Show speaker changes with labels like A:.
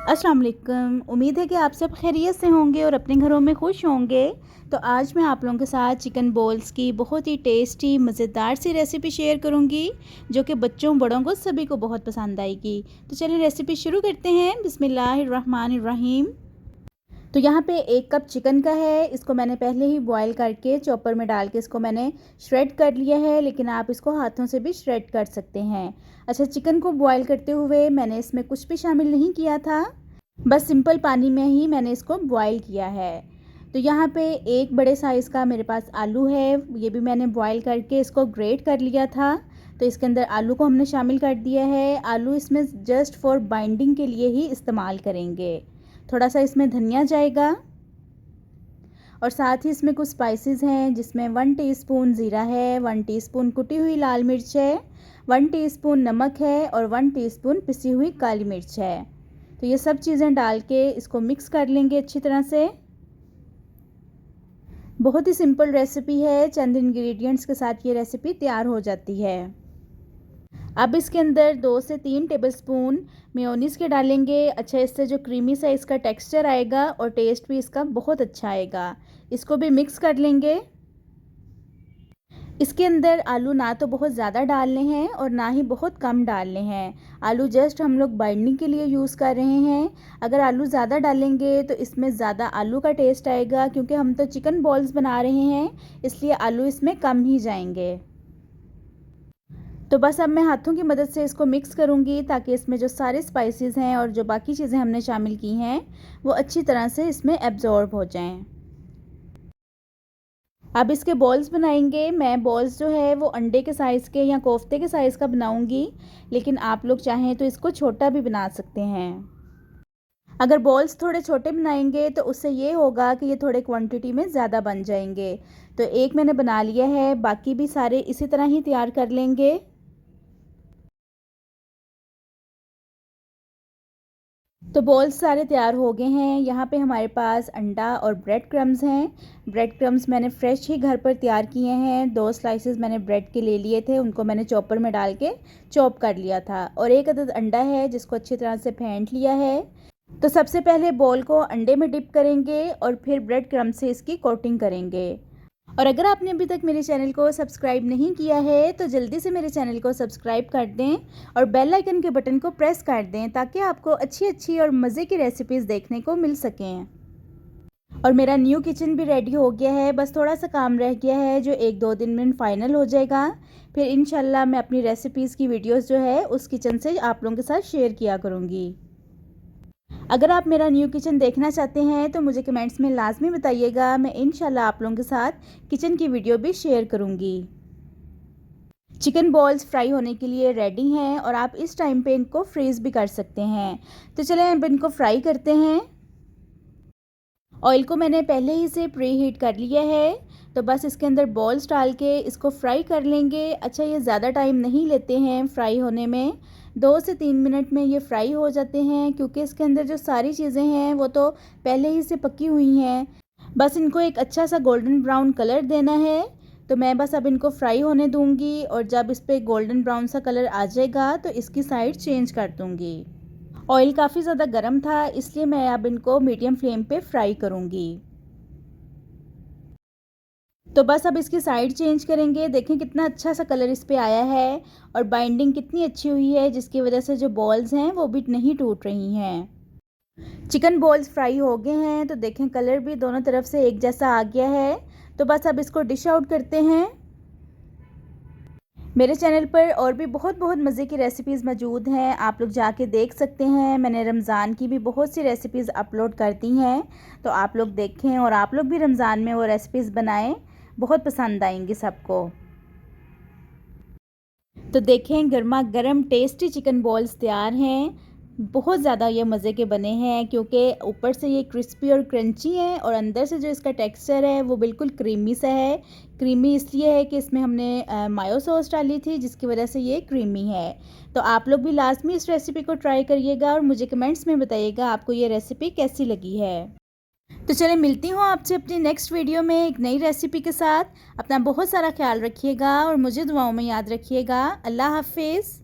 A: अस्सलाम वालेकुम। उम्मीद है कि आप सब खैरियत से होंगे और अपने घरों में खुश होंगे। तो आज मैं आप लोगों के साथ चिकन बॉल्स की बहुत ही टेस्टी मज़ेदार सी रेसिपी शेयर करूंगी, जो कि बच्चों बड़ों को सभी को बहुत पसंद आएगी। तो चलिए रेसिपी शुरू करते हैं। बिस्मिल्लाहिर्रहमानिर्रहीम। तो यहाँ पे 1 कप चिकन का है। इसको मैंने पहले ही बॉयल करके चॉपर में डाल के इसको मैंने श्रेड कर लिया है, लेकिन आप इसको हाथों से भी श्रेड कर सकते हैं। अच्छा, चिकन को बॉयल करते हुए मैंने इसमें कुछ भी शामिल नहीं किया था, बस सिंपल पानी में ही मैंने इसको बॉयल किया है। तो यहाँ पे एक बड़े साइज़ का मेरे पास आलू है, ये भी मैंने बॉयल करके इसको ग्रेट कर लिया था। तो इसके अंदर आलू को हमने शामिल कर दिया है। आलू इसमें जस्ट फॉर बाइंडिंग के लिए ही इस्तेमाल करेंगे। थोड़ा सा इसमें धनिया जाएगा और साथ ही इसमें कुछ स्पाइसेस हैं, जिसमें 1 टीस्पून ज़ीरा है, 1 टीस्पून कुटी हुई लाल मिर्च है, 1 टीस्पून नमक है और 1 टीस्पून पिसी हुई काली मिर्च है। तो ये सब चीज़ें डाल के इसको मिक्स कर लेंगे अच्छी तरह से। बहुत ही सिंपल रेसिपी है, चंद इंग्रेडिएंट्स के साथ ये रेसिपी तैयार हो जाती है। अब इसके अंदर 2 से 3 टेबलस्पून मेयोनीज़ के डालेंगे। अच्छा, इससे जो क्रीमी सा इसका टेक्सचर आएगा और टेस्ट भी इसका बहुत अच्छा आएगा। इसको भी मिक्स कर लेंगे। इसके अंदर आलू ना तो बहुत ज़्यादा डालने हैं और ना ही बहुत कम डालने हैं। आलू जस्ट हम लोग बाइंडिंग के लिए यूज़ कर रहे हैं। अगर आलू ज़्यादा डालेंगे तो इसमें ज़्यादा आलू का टेस्ट आएगा, क्योंकि हम तो चिकन बॉल्स बना रहे हैं, इसलिए आलू इसमें कम ही जाएंगे। तो बस अब मैं हाथों की मदद से इसको मिक्स करूँगी, ताकि इसमें जो सारे स्पाइसेस हैं और जो बाकी चीज़ें हमने शामिल की हैं वो अच्छी तरह से इसमें एब्जॉर्ब हो जाएं। अब इसके बॉल्स बनाएंगे। मैं बॉल्स जो है वो अंडे के साइज़ के या कोफ्ते के साइज़ का बनाऊंगी, लेकिन आप लोग चाहें तो इसको छोटा भी बना सकते हैं। अगर बॉल्स थोड़े छोटे बनाएंगे तो उससे ये होगा कि ये थोड़े क्वांटिटी में ज़्यादा बन जाएंगे। तो एक मैंने बना लिया है, बाकी भी सारे इसी तरह ही तैयार कर लेंगे। तो बॉल्स सारे तैयार हो गए हैं। यहाँ पे हमारे पास अंडा और ब्रेड क्रम्स हैं। ब्रेड क्रम्स मैंने फ्रेश ही घर पर तैयार किए हैं। 2 स्लाइसेस मैंने ब्रेड के ले लिए थे, उनको मैंने चॉपर में डाल के चॉप कर लिया था। और 1 अदद अंडा है, जिसको अच्छी तरह से फेंट लिया है। तो सबसे पहले बॉल को अंडे में डिप करेंगे और फिर ब्रेड क्रम्स से इसकी कोटिंग करेंगे। और अगर आपने अभी तक मेरे चैनल को सब्सक्राइब नहीं किया है तो जल्दी से मेरे चैनल को सब्सक्राइब कर दें और बेल आइकन के बटन को प्रेस कर दें, ताकि आपको अच्छी अच्छी और मज़े की रेसिपीज़ देखने को मिल सकें। और मेरा न्यू किचन भी रेडी हो गया है, बस थोड़ा सा काम रह गया है, जो 1-2 दिन में फाइनल हो जाएगा। फिर इंशाल्लाह मैं अपनी रेसिपीज़ की वीडियोज़ जो है उस किचन से आप लोगों के साथ शेयर किया करूँगी। अगर आप मेरा न्यू किचन देखना चाहते हैं तो मुझे कमेंट्स में लाजमी बताइएगा। मैं इंशाल्लाह आप लोगों के साथ किचन की वीडियो भी शेयर करूंगी। चिकन बॉल्स फ्राई होने के लिए रेडी हैं और आप इस टाइम पे इनको फ्रीज़ भी कर सकते हैं। तो चलें अब इनको फ्राई करते हैं। ऑयल को मैंने पहले ही से प्री हीट कर लिया है। तो बस इसके अंदर बॉल्स डाल के इसको फ्राई कर लेंगे। अच्छा, ये ज़्यादा टाइम नहीं लेते हैं फ्राई होने में, 2 से 3 मिनट में ये फ्राई हो जाते हैं, क्योंकि इसके अंदर जो सारी चीज़ें हैं वो तो पहले ही से पकी हुई हैं। बस इनको एक अच्छा सा गोल्डन ब्राउन कलर देना है। तो मैं बस अब इनको फ्राई होने दूंगी और जब इस पर गोल्डन ब्राउन सा कलर आ जाएगा तो इसकी साइड चेंज कर दूंगी। ऑयल काफ़ी ज़्यादा गर्म था, इसलिए मैं अब इनको मीडियम फ्लेम पे फ्राई करूंगी। तो बस अब इसकी साइड चेंज करेंगे। देखें कितना अच्छा सा कलर इस पे आया है और बाइंडिंग कितनी अच्छी हुई है, जिसकी वजह से जो बॉल्स हैं वो भी नहीं टूट रही हैं। चिकन बॉल्स फ्राई हो गए हैं, तो देखें कलर भी दोनों तरफ से एक जैसा आ गया है। तो बस अब इसको डिश आउट करते हैं। मेरे चैनल पर और भी बहुत बहुत मज़े की रेसिपीज़ मौजूद हैं, आप लोग जाके देख सकते हैं। मैंने रमज़ान की भी बहुत सी रेसिपीज़ अपलोड कर दी हैं, तो आप लोग देखें और आप लोग भी रमज़ान में वो रेसिपीज़ बनाएं, बहुत पसंद आएंगी सबको। तो देखें गर्मा गर्म टेस्टी चिकन बॉल्स तैयार हैं। बहुत ज़्यादा ये मज़े के बने हैं, क्योंकि ऊपर से ये क्रिस्पी और क्रंची है और अंदर से जो इसका टेक्सचर है वो बिल्कुल क्रीमी सा है। क्रीमी इसलिए है कि इसमें हमने मायो सॉस डाली थी, जिसकी वजह से ये क्रीमी है। तो आप लोग भी लाजमी इस रेसिपी को ट्राई करिएगा और मुझे कमेंट्स में बताइएगा आपको ये रेसिपी कैसी लगी है। तो चलिए मिलती हूँ आपसे अपनी नेक्स्ट वीडियो में एक नई रेसिपी के साथ। अपना बहुत सारा ख्याल रखिएगा और मुझे दुआओं में याद रखिएगा। अल्लाह हाफिज़।